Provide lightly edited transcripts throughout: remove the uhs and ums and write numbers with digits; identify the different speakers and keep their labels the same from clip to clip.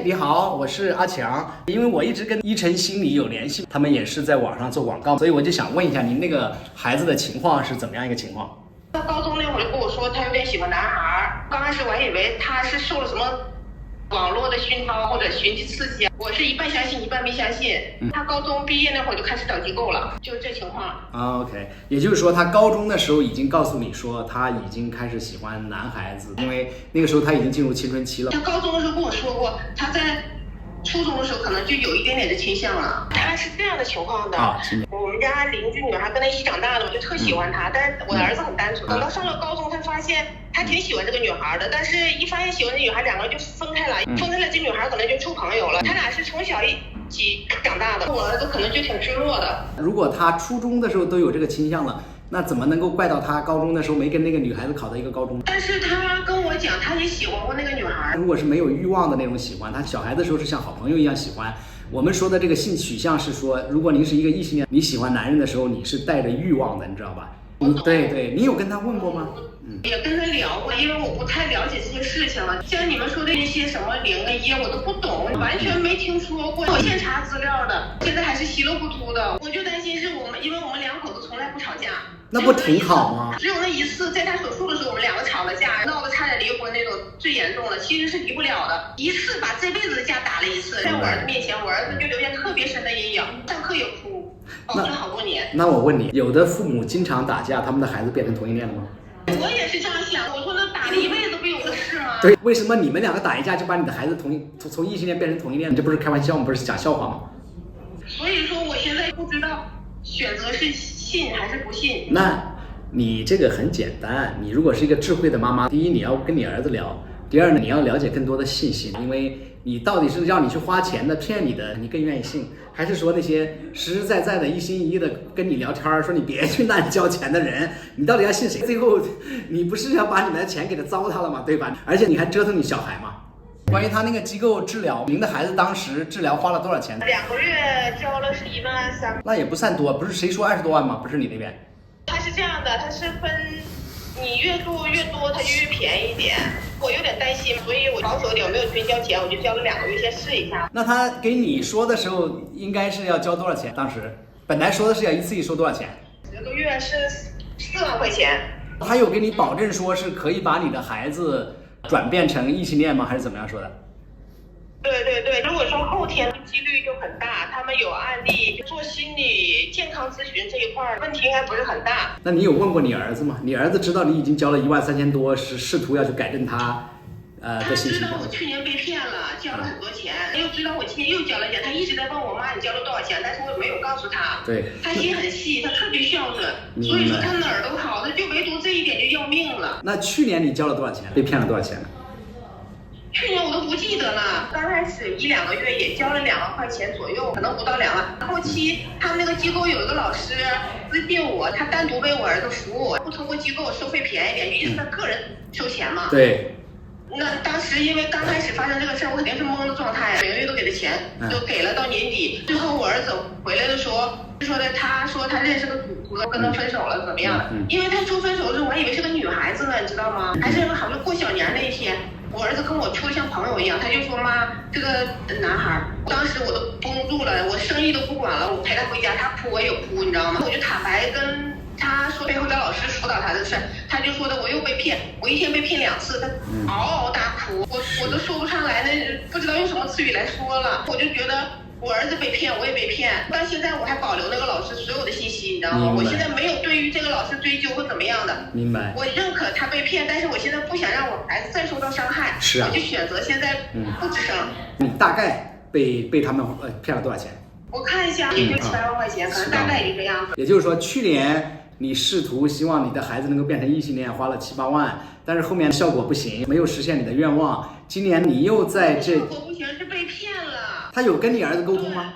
Speaker 1: 你好，我是阿强。因为我一直跟依晨心理有联系，他们也是在网上做广告，所以我就想问一下您那个孩子的情况是怎么样一个情况？
Speaker 2: 到高中那会儿就跟我说他有点喜欢男孩，刚开始我还以为他是受了什么网络的熏陶或者寻机刺激，我是一半相信一半没相信。他高中毕业那会儿就开始找机构了，就是这情况。
Speaker 1: OK， 也就是说他高中的时候已经告诉你说他已经开始喜欢男孩子，因为那个时候他已经进入青春期了。
Speaker 2: 他高中的时候跟我说过，他在初中的时候可能就有一点点的倾向了。他是这样的情况的，我们家邻居女孩跟他一起长大的，我就特喜欢他，但是我的儿子很单纯。等到上了高中，他发现他挺喜欢这个女孩的，但是一发现喜欢这女孩，两个人就分开了。分开了，这女孩可能就处朋友了。他俩是从小一起长大的，我儿子可能就挺失落的。
Speaker 1: 如果他初中的时候都有这个倾向了，那怎么能够怪到他高中的时候没跟那个女孩子考到一个高中？
Speaker 2: 但是他跟我讲，他也喜欢过那个女孩。
Speaker 1: 如果是没有欲望的那种喜欢，他小孩的时候是像好朋友一样喜欢。我们说的这个性取向是说，如果您是一个异性恋，你喜欢男人的时候，你是带着欲望的，你知道吧？对，你有跟他问过吗？
Speaker 2: 也跟他聊过，因为我不太了解这些事情了。像你们说的那些什么0啊1，我都不懂，完全没听说过。我现查资料的，现在还是稀里糊涂的。我就担心是我们，因为我们两口子从来不吵架。
Speaker 1: 那不挺好吗？
Speaker 2: 只有那一次，在他手术的时候，我们两个吵了架，闹得差点离婚那种最严重的，其实是离不了的。一次把这辈子的架打了一次，在我儿子面前，我儿子就留下特别深的阴影，上课也哭，保存好多年。
Speaker 1: 那我问你，有的父母经常打架，他们的孩子变成同性恋了吗？
Speaker 2: 我也是这样想，我说那打了一辈子不有的是吗？
Speaker 1: 对，为什么你们两个打一架就把你的孩子从异性恋变成同性恋？你这不是开玩笑吗？不是讲笑话吗？
Speaker 2: 所以说我现在不知道选择是信还是不信。
Speaker 1: 那你这个很简单，你如果是一个智慧的妈妈，第一你要跟你儿子聊，第二呢你要了解更多的信息，因为你到底是让你去花钱的骗你的，你更愿意信，还是说那些实实在在的一心一意的跟你聊天说你别去那里交钱的人，你到底要信谁？最后你不是要把你们的钱给他糟蹋了吗？对吧？而且你还折腾你小孩嘛。关于他那个机构治疗，您的孩子当时治疗花了多少钱？2
Speaker 2: 个月交了是1.3万。
Speaker 1: 那也不算多，不是谁说20多万吗？不是你那边？
Speaker 2: 他是这样的，他是分你越住越多，他就越便宜一点。我有点担心，所以我保守一点，我没有全交钱，我就交了2个月先试一下。
Speaker 1: 那他给你说的时候，应该是要交多少钱？当时本来说的是要一次性收多少钱
Speaker 2: ？10个月是4万块钱。
Speaker 1: 他有给你保证说是可以把你的孩子转变成异性恋吗？还是怎么样说的？
Speaker 2: 对，如果说后天几率就很大，他们有案例做心理健康咨询这一块问题应该不是很大。
Speaker 1: 那你有问过你儿子吗？你儿子知道你已经交了13000多，是试图要去改正他的信息吗？
Speaker 2: 他知道我去年被骗了，交了很多钱，又知道我今年又交了钱，他一直在问我妈你交了多少钱，但是我也没有告诉他。
Speaker 1: 对，
Speaker 2: 他心很细，他特别孝顺，所以说他哪儿都好，他就唯独这一点就要命了。
Speaker 1: 那去年你交了多少钱？被骗了多少钱呢？
Speaker 2: 去年我都不记得了，刚开始1-2个月也交了2万块钱左右，可能不到2万。后期他们那个机构有一个老师咨询我，他单独为我儿子服务，不通过机构收费便宜点，意思他个人收钱嘛。
Speaker 1: 对。
Speaker 2: 那当时因为刚开始发生这个事儿，我肯定是懵的状态，每个月都给他钱，都给了到年底。最后我儿子回来的时候说的，他说他认识个主播，跟他分手了，怎么样的？因为他说分手的时候，我还以为是个女孩子呢，你知道吗？还是好像过小年那一天。我儿子跟我处的像朋友一样，他就说妈，这个男孩，当时我都绷住了，我生意都不管了，我陪他回家，他哭我也哭，你知道吗？我就坦白跟他说背后找老师辅导他的事，他就说的我又被骗，我一天被骗2次，他嗷嗷大哭，我都说不上来，那不知道用什么词语来说了，我就觉得我儿子被骗，我也被骗，到现在我还保留那个老师所有的信息，你知道吗？我现在没有对于这个老师追究或怎么样的。
Speaker 1: 明白。
Speaker 2: 我认可他被骗，但是我现在不想让我孩子再受到伤害。
Speaker 1: 是啊。
Speaker 2: 我就选择现在不吱声。
Speaker 1: 你大概被他们骗了多少钱？
Speaker 2: 我看一下，也就7-8万块钱，可能大概也就这样子。
Speaker 1: 也就是说，去年你试图希望你的孩子能够变成异性恋，花了7-8万，但是后面效果不行，没有实现你的愿望。今年你又在这……
Speaker 2: 效果不行是被骗了。
Speaker 1: 他有跟你儿子沟通吗？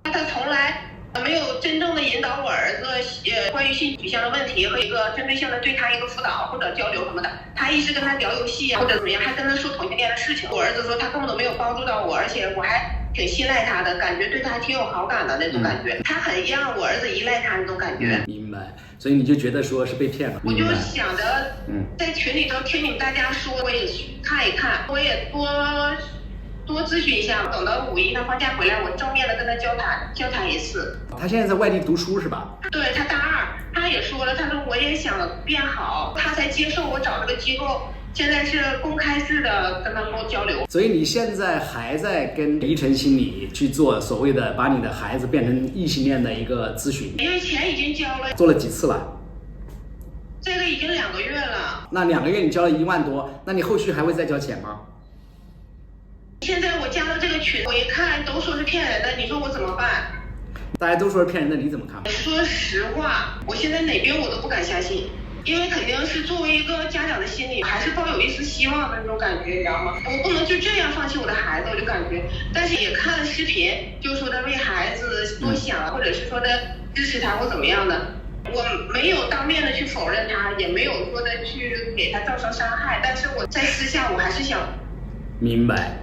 Speaker 2: 他从来没有真正的引导我儿子关于性取向的问题和一个针对性的对他一个辅导或者交流什么的。他一直跟他聊游戏啊或者怎么样，还跟他说同性恋的事情。我儿子说他根本都没有帮助到我，而且我还挺信赖他的，感觉对他还挺有好感的那种感觉。他很让我儿子依赖他那种感觉。
Speaker 1: 明白。所以你就觉得说是被骗了。
Speaker 2: 我就想着在群里头听你们大家说，我也去看一看，我也多多咨询一下，等到5一他放假回来，我正面的跟他交谈一次。
Speaker 1: 他现在在外地读书是吧？
Speaker 2: 对，他大2，他也说了，他说我也想变好，他才接受我找这个机构。现在是公开式的跟他们交流，
Speaker 1: 所以你现在还在跟宜晨心理去做所谓的把你的孩子变成异性恋的一个咨询，
Speaker 2: 因为钱已经交了，
Speaker 1: 做了几次了？
Speaker 2: 这个已经2个月了。
Speaker 1: 那2个月你交了1万多，那你后续还会再交钱吗？
Speaker 2: 现在我加了这个群，我一看都说是骗人的，你说我怎么办？
Speaker 1: 大家都说是骗人的，你怎么看？
Speaker 2: 说实话，我现在哪边我都不敢相信。因为肯定是作为一个家长的心理，还是抱有一丝希望的那种感觉，你知道吗？我不能就这样放弃我的孩子，我就感觉。但是也看了视频，就说的为孩子多想，或者是说的支持他或怎么样的。我没有当面的去否认他，也没有说的去给他造成伤害，但是我在私下我还是想。
Speaker 1: 明白。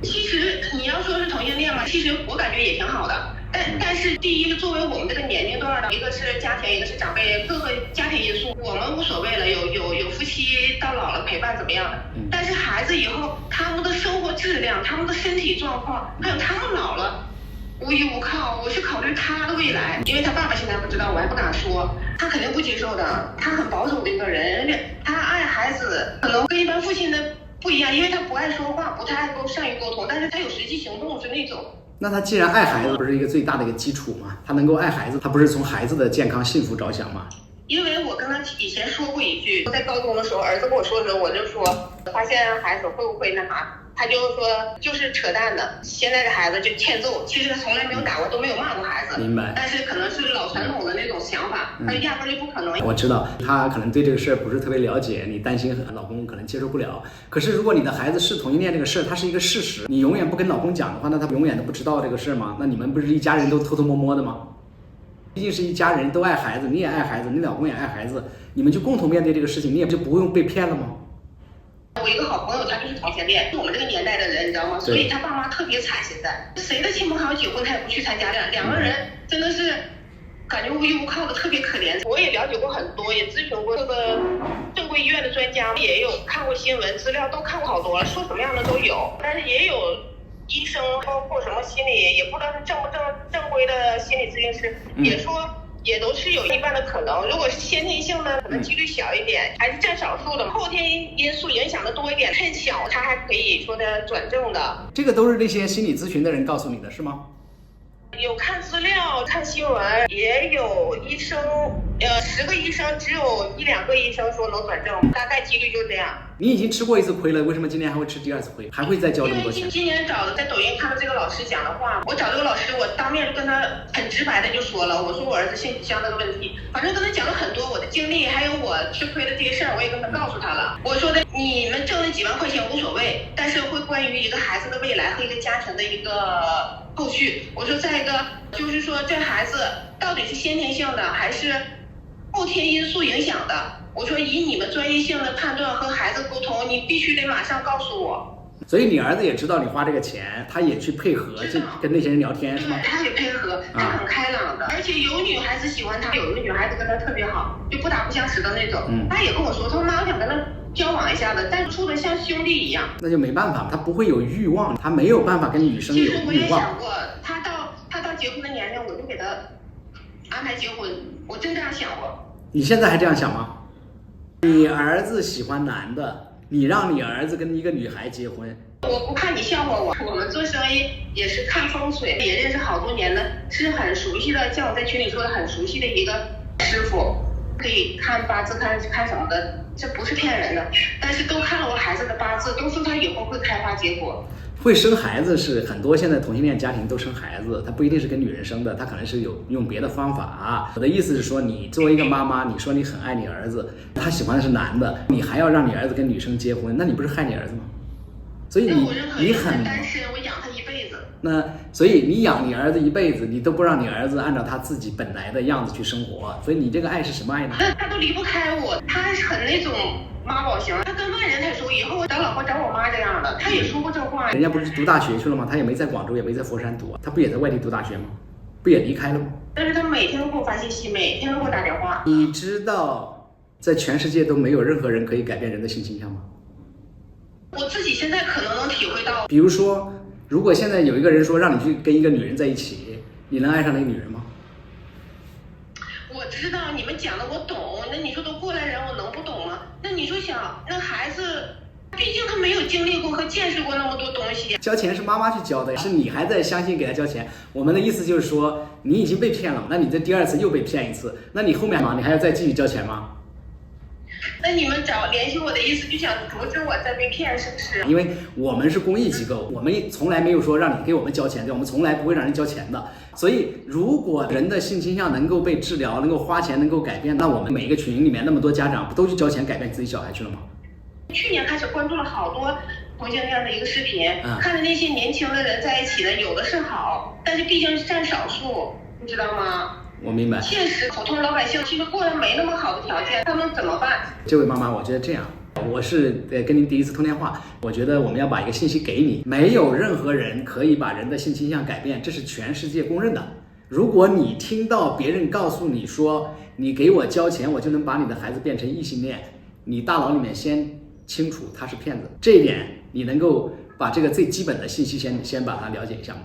Speaker 2: 其实你要说是同性恋嘛，其实我感觉也挺好的。但是第一个，作为我们这个年龄段的，一个是家庭，一个是长辈，各个家庭因素，我们无所谓了，有夫妻到老了陪伴怎么样的。但是孩子以后他们的生活质量、他们的身体状况，还有他们老了无依无靠，我是考虑他的未来。因为他爸爸现在不知道，我还不敢说，他肯定不接受的。他很保守的一个人，而且他爱孩子，可能跟一般父亲的不一样，因为他不爱说话，不太善于沟通，但是他有实际行动，是那种。
Speaker 1: 那他既然爱孩子，不是一个最大的一个基础吗？他能够爱孩子，他不是从孩子的健康幸福着想吗？
Speaker 2: 因为我跟他以前说过一句，在高中的时候，儿子跟我说的时候，我就说发现孩子会不会那啥，他就说就是扯淡的。现在的孩子就欠揍，其实他从来没有打过，都没有骂过孩子。
Speaker 1: 明白。
Speaker 2: 但是可能是老传统的那种想法，他压根就不可能。
Speaker 1: 我知道他可能对这个事儿不是特别了解，你担心老公可能接受不了。可是如果你的孩子是同性恋这个事儿，它是一个事实，你永远不跟老公讲的话，那他永远都不知道这个事儿吗？那你们不是一家人都偷偷摸摸的吗？毕竟是一家人，都爱孩子，你也爱孩子，你老公也爱孩子，你们就共同面对这个事情，你也就不用被骗了吗？
Speaker 2: 我一个好朋友，他就是同性恋，是我们这个年代的人，你知道吗？所以他爸妈特别惨。现在谁的亲朋好友结婚，他也不去参加，两个人真的是感觉无依无靠的，特别可怜。我也了解过很多，也咨询过各个正规医院的专家，也有看过新闻资料，都看过好多了，说什么样的都有，但是也有医生，包括什么心理，也不知道是正规的心理咨询师，也说也都是有一半的可能。如果是先天性的，可能几率小一点，还是占少数的。后天因素影响的多一点，太小，他还可以说的转正的。
Speaker 1: 这个都是那些心理咨询的人告诉你的是吗？
Speaker 2: 有看资料、看新闻，也有医生，10个医生只有1、2个医生说能转正，大概几率就这样。
Speaker 1: 你已经吃过1次亏了，为什么今年还会吃第2次亏，还会再交这么多钱？
Speaker 2: 因为今年找的在抖音看到这个老师讲的话，我找这个老师，我当面跟他很直白的就说了，我说我儿子性取向这个问题，反正跟他讲了很多我的经历，还有我吃亏的这些事儿，我也跟他告诉他了。我说的你们挣了几万块钱无所谓，但是会关于一个孩子的未来和一个家庭的一个后续。我说再一个就是说这孩子到底是先天性的还是后天因素影响的，我说以你们专业性的判断和孩子沟通，你必须得马上告诉我。
Speaker 1: 所以你儿子也知道你花这个钱，他也去配合，去跟那些人聊天是吗？
Speaker 2: 他也配合，他很开朗的，而且有女孩子喜欢他，有一个女孩子跟他特别好，就不打不相识的那种。他也跟我说，他说妈，我想跟他交往一下子，但是处的像兄弟一样。
Speaker 1: 那就没办法，他不会有欲望，他没有办法跟女生有欲望。
Speaker 2: 其实我也想过，他到结婚的年龄，我就给他安排结婚，我真这样想过。
Speaker 1: 你现在还这样想吗？你儿子喜欢男的，你让你儿子跟一个女孩结婚，
Speaker 2: 我不怕你笑话我，我们做生意也是看风水，也认识好多年了，是很熟悉的，像我在群里说的很熟悉的一个师傅，可以看八字看什么的，这不是骗人的。但是都看了我孩子的八字，都说他以后会开花结果。
Speaker 1: 会生孩子是很多现在同性恋家庭都生孩子，他不一定是跟女人生的，他可能是有用别的方法。我的意思是说，你作为一个妈妈，你说你很爱你儿子，他喜欢的是男的，你还要让你儿子跟女生结婚，那你不是害你儿子吗？所以你很
Speaker 2: 单身，我养他一辈子。
Speaker 1: 那所以你养你儿子一辈子，你都不让你儿子按照他自己本来的样子去生活，所以你这个爱是什么爱呢？
Speaker 2: 他都离不开我，他是很那种妈宝型，他跟外人他说以后找老婆找我妈这样的，他也说过这话。
Speaker 1: 人家不是读大学去了吗？他也没在广州，也没在佛山读，他不也在外地读大学吗？不也离开了吗？
Speaker 2: 但是他每天都给我发信息，每天都给我打电话。
Speaker 1: 你知道在全世界都没有任何人可以改变人的性倾向吗？
Speaker 2: 我自己现在可能能体会到，
Speaker 1: 比如说如果现在有一个人说让你去跟一个女人在一起，你能爱上那个女人吗？
Speaker 2: 我知道你们讲的我懂，那你说都过来人，我能不懂吗？那你说想那孩子，毕竟他没有经历过和见识过那么多东西。
Speaker 1: 交钱是妈妈去交的，是你还在相信给他交钱。我们的意思就是说，你已经被骗了，那你这第2次又被骗一次，那你后面嘛，你还要再继续交钱吗？
Speaker 2: 那你们联系我的意思就想阻止我再被骗，是不是？
Speaker 1: 因为我们是公益机构，我们从来没有说让你给我们交钱，对，我们从来不会让人交钱的。所以，如果人的性倾向能够被治疗，能够花钱，能够改变，那我们每一个群里面那么多家长不都去交钱改变自己小孩去了吗？
Speaker 2: 去年开始关注了好多同性恋的一个视频，看着那些年轻的人在一起的，有的是好，但是毕竟是占少数，你知道吗？
Speaker 1: 我明白。
Speaker 2: 现实普通老百姓其实过得没那么好的条件，他们怎么办？
Speaker 1: 这位妈妈，我觉得这样，我是跟您第一次通电话，我觉得我们要把一个信息给你，没有任何人可以把人的性倾向改变，这是全世界公认的。如果你听到别人告诉你说你给我交钱，我就能把你的孩子变成异性恋，你大脑里面先清楚他是骗子，这一点你能够把这个最基本的信息先把它了解一下吗？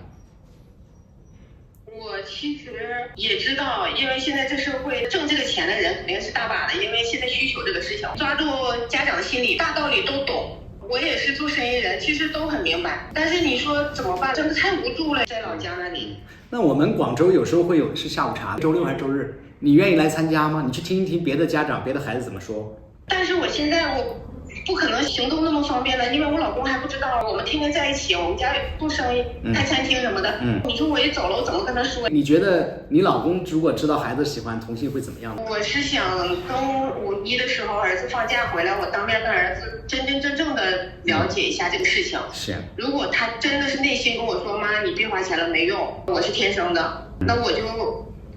Speaker 2: 我其实也知道，因为现在这社会挣这个钱的人肯定是大把的，因为现在需求这个事情，抓住家长的心理，大道理都懂。我也是做生意人，其实都很明白，但是你说怎么办？真的太无助了，在老家那里。
Speaker 1: 那我们广州有时候会有是下午茶，周6还是周日，你愿意来参加吗？你去听一听别的家长、别的孩子怎么说。
Speaker 2: 但是我现在不可能行动那么方便了，因为我老公还不知道，我们天天在一起，我们家做生意、开餐厅什么的。你说我一走了，我怎么跟他说？
Speaker 1: 你觉得你老公如果知道孩子喜欢同性会怎么样？
Speaker 2: 我是想跟5·1的时候儿子放假回来，我当面跟儿子真正的了解一下这个事情。
Speaker 1: 是。如
Speaker 2: 果他真的是内心跟我说妈，你别花钱了，没用，我是天生的，那我就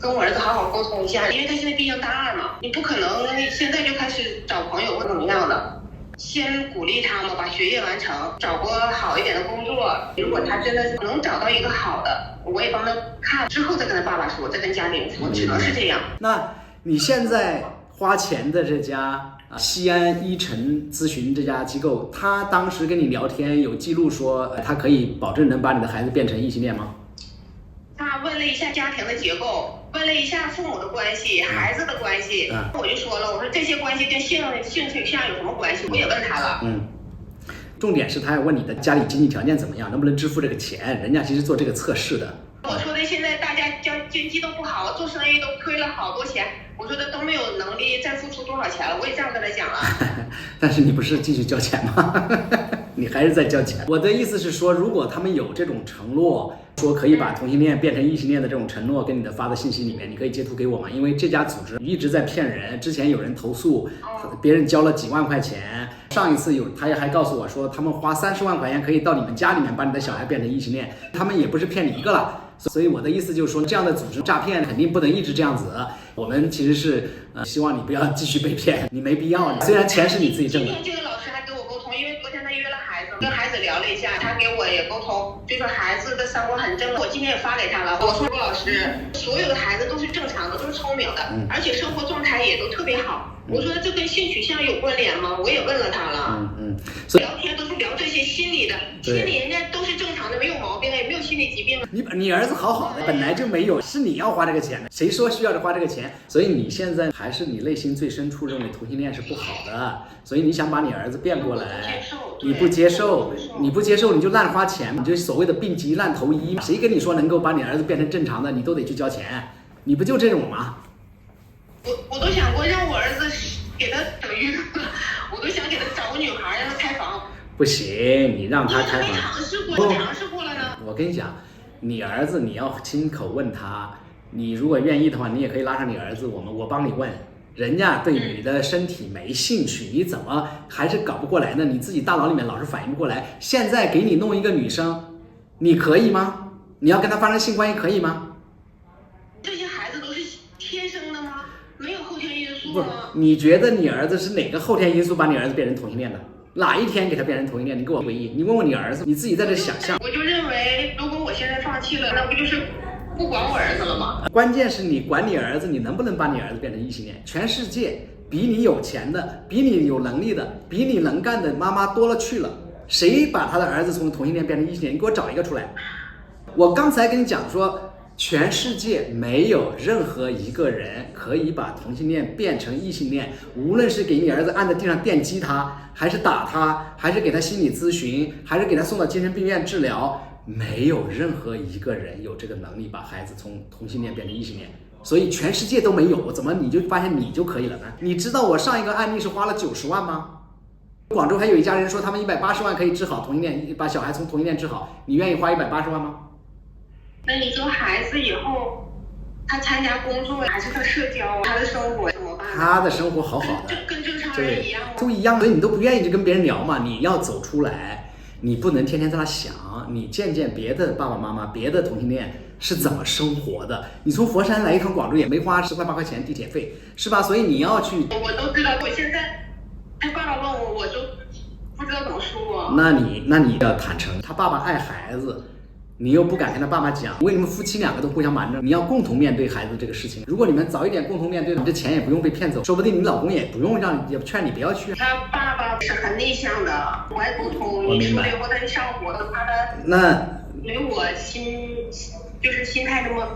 Speaker 2: 跟我儿子好好沟通一下，因为他现在毕竟大2嘛，你不可能现在就开始找朋友或怎么样的。先鼓励他们把学业完成，找个好一点的工作。如果他真的能找到一个好的，我也帮他看，之后再跟他爸爸说，再跟家里人说，只能是这样。
Speaker 1: 那你现在花钱的这家西安一晨咨询这家机构，他当时跟你聊天有记录说他可以保证能把你的孩子变成异性恋吗？
Speaker 2: 他问了一下家庭的结构，问了一下父母的关系、孩子的关系，我就说了，我说这些关系跟性取向有什么关系？我也问他了。重点是他要问你的家里经济条件怎么样，能不能支付这个钱，人家其实做这个测试的。我说的现在大家经济都不好，做生意都亏了好多钱，我说的都没有能力再付出多少钱了，我也这样跟他讲了。但是你不是继续交钱吗？你还是在交钱。我的意思是说，如果他们有这种承诺，说可以把同性恋变成异性恋的这种承诺跟你的发的信息里面，你可以截图给我吗？因为这家组织一直在骗人，之前有人投诉别人交了几万块钱，上一次他也还告诉我说他们花30万块钱可以到你们家里面把你的小孩变成异性恋，他们也不是骗你一个了。所以我的意思就是说，这样的组织诈骗肯定不能一直这样子。我们其实是希望你不要继续被骗，你没必要。虽然钱是你自己挣的。今天这个老师还跟我沟通，因为昨天他约了孩子，跟孩子聊了一下，他给我也沟通，就说孩子的3观很正。我今天也发给他了，我说郭老师，所有的孩子都是正常的，都是聪明的，而且生活状态也都特别好。我说这跟性取向有关联吗？我也问了他了。聊天都是聊这些心理的，心理人家都是正常的，没有毛病，也没有心理疾病。你儿子好好的，本来就没有，是你要花这个钱的，谁说需要花这个钱？所以你现在还是你内心最深处认为同性恋是不好的，所以你想把你儿子变过来，你不接受，你就乱花钱，你就所谓的病急乱投医。谁跟你说能够把你儿子变成正常的，你都得去交钱，你不就这种吗？我都想过让我儿子给他等于，我都想给他找个女孩让他开房。不行，你让他开房。尝试过了呢。我跟你讲，你儿子你要亲口问他，你如果愿意的话，你也可以拉上你儿子，我帮你问。人家对你的身体没兴趣，你怎么还是搞不过来呢？你自己大脑里面老是反应不过来。现在给你弄一个女生，你可以吗？你要跟她发生性关系可以吗？这些孩子都是天生的吗？没有后天因素吗？不，你觉得你儿子是哪个后天因素把你儿子变成同性恋的？哪一天给他变成同性恋？你给我回忆，你问问你儿子，你自己在这想象。我就认为，如果我现在放弃了，那不就是不管我儿子了吗？关键是你管你儿子，你能不能把你儿子变成异性恋？全世界比你有钱的、比你有能力的、比你能干的妈妈多了去了，
Speaker 1: 谁把他的儿子从同性恋变成异性恋？你给我找一个出来。我刚才跟你讲说，全世界没有任何一个人可以把同性恋变成异性恋，无论是给你儿子按在地上电击他，还是打他，还是给他心理咨询，还是给他送到精神病院治疗，没有任何一个人有这个能力把孩子从同性恋变成异性恋。所以全世界都没有，怎么你就发现你就可以了呢？你知道我上一个案例是花了90万吗？广州还有一家人说他们180万可以治好同性恋，把小孩从同性恋治好，你愿意花180万吗？
Speaker 2: 那你说孩子以后他参加工作还是他社交，他的生活怎么办？
Speaker 1: 他的生活好好的，
Speaker 2: 就跟正常人一样吗？
Speaker 1: 都一样，所以你都不愿意去跟别人聊嘛。你要走出来，你不能天天在那想，你见见别的爸爸妈妈，别的同性恋是怎么生活的。你从佛山来一趟广州也没花10块8块钱地铁费，是吧？所以你要去。
Speaker 2: 我都知道，我现在他爸爸问我，我就不知道怎么说。
Speaker 1: 那你要坦诚，他爸爸爱孩子。你又不敢跟他爸妈讲，因为你们夫妻2个都互相瞒着，你要共同面对孩子这个事情。如果你们早一点共同面对，你这钱也不用被骗走，说不定你老公也不用也劝你不要去。
Speaker 2: 他爸爸是很内向的，不爱沟通，你出来或者上火的，他的
Speaker 1: 那
Speaker 2: 没我心态那么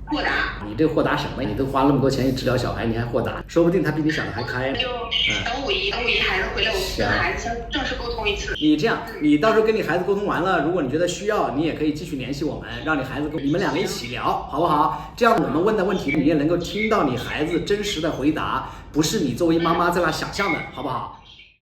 Speaker 2: 豁达。
Speaker 1: 你这豁达什么？你都花那么多钱去治疗小孩，你还豁达？说不定他比你想的还开。
Speaker 2: 就等五一孩子回来，我跟孩子先正式沟通一次。
Speaker 1: 你这样，你到时候跟你孩子沟通完了，如果你觉得需要，你也可以继续联系我们，让你孩子你们2个一起聊，好不好？这样我们问的问题，你也能够听到你孩子真实的回答，不是你作为妈妈在那想象的，好不好？